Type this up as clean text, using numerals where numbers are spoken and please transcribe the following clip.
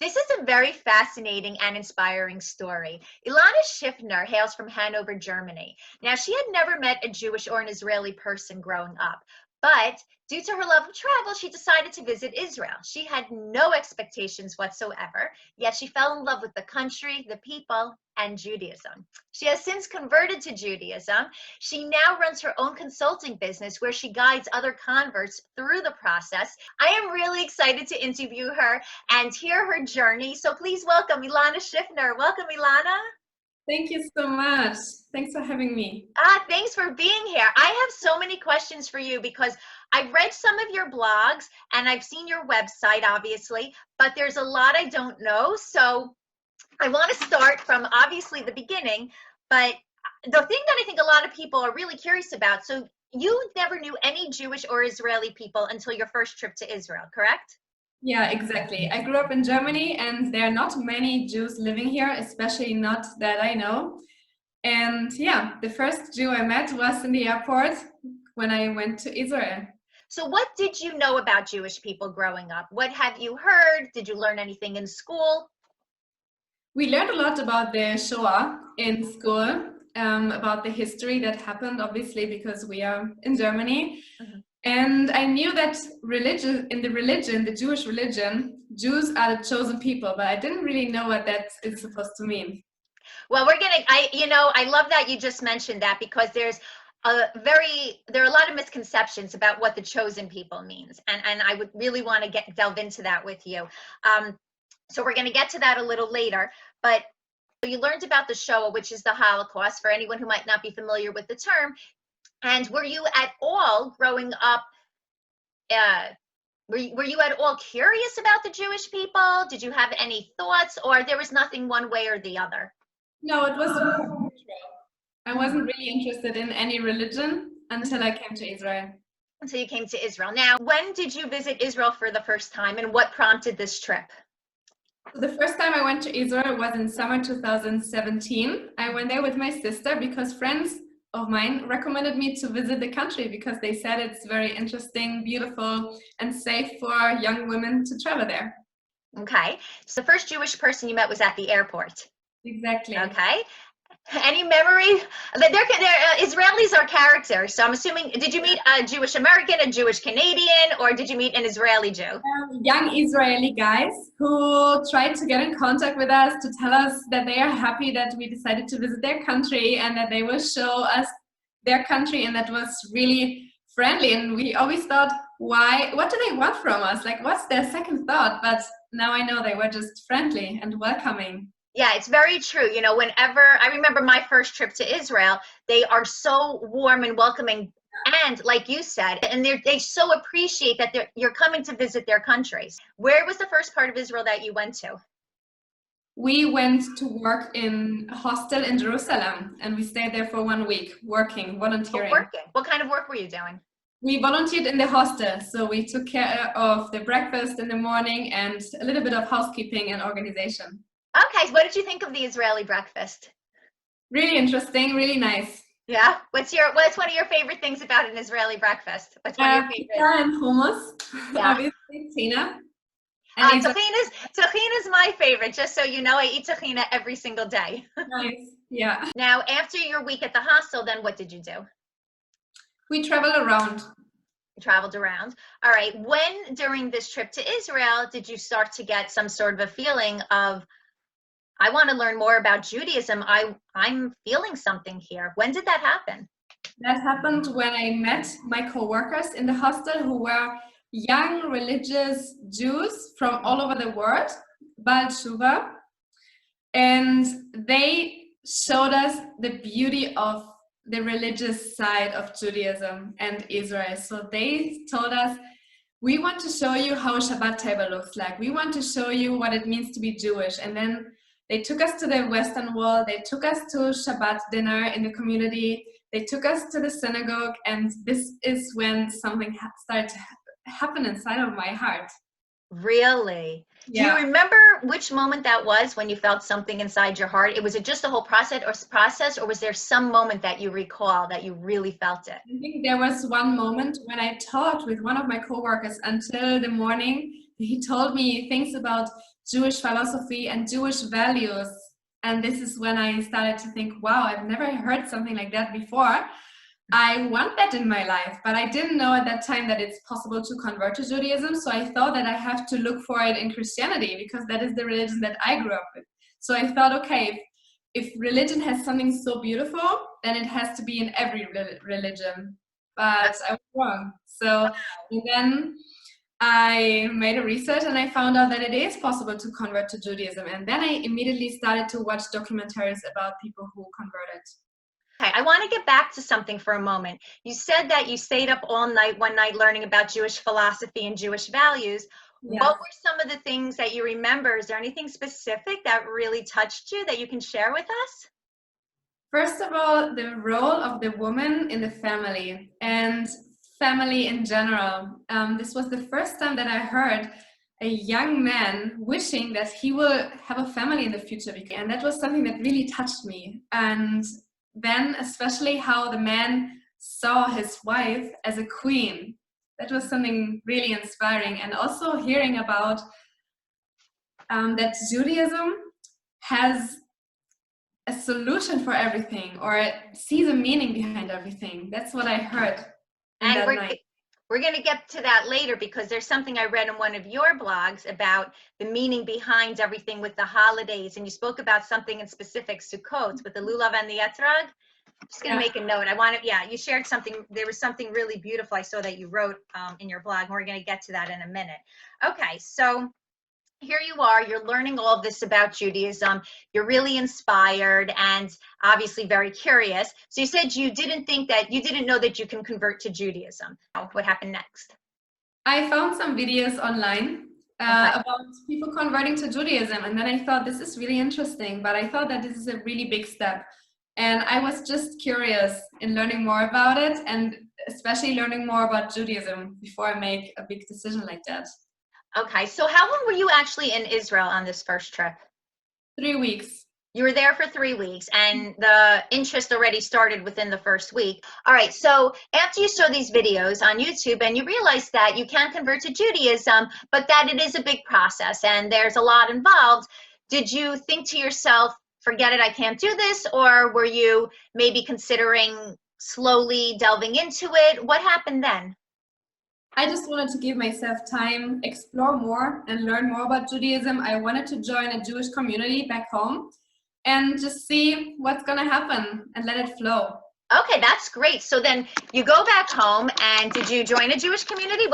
This is a very fascinating and inspiring story. Ilana Schiffner hails from Hanover, Germany. Now, she had never met a Jewish or an Israeli person growing up, but due to her love of travel, she decided to visit Israel. She had no expectations whatsoever, yet she fell in love with the country, the people, and Judaism. She has since converted to Judaism. She now runs her own consulting business where she guides other converts through the process. I am really excited to interview her and hear her journey. So please welcome Ilana Schiffner. Welcome, Ilana. Thank you so much. Thanks for having me. Thanks for being here. I have so many questions for you because I've read some of your blogs and I've seen your website, obviously, but there's a lot I don't know. So I want to start from obviously the beginning, but the thing that I think a lot of people are really curious about, so you never knew any Jewish or Israeli people until your first trip to Israel, correct? Yeah, exactly. I grew up in Germany and there are not many Jews living here, especially not that I know. And yeah, the first Jew I met was in the airport when I went to Israel. So what did you know about Jewish people growing up? What have you heard? Did you learn anything in school? We learned a lot about the Shoah in school, about the history that happened, obviously, because we are in Germany. Mm-hmm. And I knew that the Jewish religion, Jews are the chosen people, but I didn't really know what that is supposed to mean. Well, I love that you just mentioned that because there are a lot of misconceptions about what the chosen people means. And I would really want to delve into that with you. So we're going to get to that a little later, but you learned about the Shoah, which is the Holocaust, for anyone who might not be familiar with the term. And were you at all growing up, were you at all curious about the Jewish people? Did you have any thoughts, or there was nothing one way or the other? No, it was neutral. I wasn't really interested in any religion until I came to Israel. Until you came to Israel. Now, when did you visit Israel for the first time, and what prompted this trip? The first time I went to Israel was in summer 2017. I went there with my sister because friends of mine recommended me to visit the country because they said it's very interesting, beautiful, and safe for young women to travel there. Okay. So the first Jewish person you met was at the airport. Exactly. Okay. Any memory? Israelis are characters, so I'm assuming, did you meet a Jewish American, a Jewish Canadian, or did you meet an Israeli Jew? Young Israeli guys who tried to get in contact with us to tell us that they are happy that we decided to visit their country and that they will show us their country, and that was really friendly. And we always thought, what do they want from us? Like, what's their second thought? But now I know they were just friendly and welcoming. Yeah, it's very true. Whenever I remember my first trip to Israel, they are so warm and welcoming. And like you said, and they so appreciate that you're coming to visit their countries. Where was the first part of Israel that you went to? We went to work in a hostel in Jerusalem, and we stayed there for 1 week, volunteering. Working. What kind of work were you doing? We volunteered in the hostel, so we took care of the breakfast in the morning and a little bit of housekeeping and organization. Okay, so what did you think of the Israeli breakfast? Really interesting, really nice. Yeah. What's one of your favorite things about an Israeli breakfast? What's one of your favorite? Pizza and hummus. Yeah. Obviously, tuna. Tahina is my favorite. Just so you know, I eat tahina every single day. Nice. Yeah. Now, after your week at the hostel, then what did you do? We traveled around. Traveled around. All right. When during this trip to Israel did you start to get some sort of a feeling of, I want to learn more about Judaism. I'm feeling something here. When did that happen? That happened when I met my co-workers in the hostel who were young religious Jews from all over the world, Baal Tshuva, and they showed us the beauty of the religious side of Judaism and Israel. So they told us, we want to show you how a Shabbat table looks like. We want to show you what it means to be Jewish. And then they took us to the Western Wall. They took us to Shabbat dinner in the community. They took us to the synagogue. And this is when something started to happen inside of my heart. Really? Yeah. Do you remember which moment that was when you felt something inside your heart? Was it just the whole process, or was there some moment that you recall that you really felt it? I think there was one moment when I talked with one of my coworkers until the morning. He told me things about Jewish philosophy and Jewish values. And this is when I started to think, wow, I've never heard something like that before. I want that in my life, but I didn't know at that time that it's possible to convert to Judaism. So I thought that I have to look for it in Christianity because that is the religion that I grew up with. So I thought, okay, if religion has something so beautiful, then it has to be in every religion. But I was wrong. So and then I made a research and I found out that it is possible to convert to Judaism. And then I immediately started to watch documentaries about people who converted. Okay, I want to get back to something for a moment. You said that you stayed up all night one night learning about Jewish philosophy and Jewish values. Yes. What were some of the things that you remember? Is there anything specific that really touched you that you can share with us? First of all, the role of the woman in the family and family in general. This was the first time that I heard a young man wishing that he will have a family in the future. And that was something that really touched me. And then especially how the man saw his wife as a queen. That was something really inspiring. And also hearing about that Judaism has a solution for everything or sees a meaning behind everything. That's what I heard in that night. We're going to get to that later because there's something I read in one of your blogs about the meaning behind everything with the holidays. And you spoke about something in specific, Sukkot, with the lulav and the etrog. I'm just going to make a note. I want to, you shared something. There was something really beautiful I saw that you wrote in your blog. And we're going to get to that in a minute. Okay, so here you are, you're learning all of this about Judaism. You're really inspired and obviously very curious. So you said you didn't know that you can convert to Judaism. What happened next? I found some videos online about people converting to Judaism. And then I thought, this is really interesting, but I thought that this is a really big step. And I was just curious in learning more about it and especially learning more about Judaism before I make a big decision like that. Okay, so how long were you actually in Israel on this first trip? 3 weeks. You were there for 3 weeks and the interest already started within the first week. All right, so after you saw these videos on YouTube and you realized that you can convert to Judaism, but that it is a big process and there's a lot involved, did you think to yourself, forget it, I can't do this? Or were you maybe considering slowly delving into it? What happened then? I just wanted to give myself time, explore more and learn more about Judaism. I wanted to join a Jewish community back home and just see what's going to happen and let it flow. Okay, that's great. So then you go back home and did you join a Jewish community?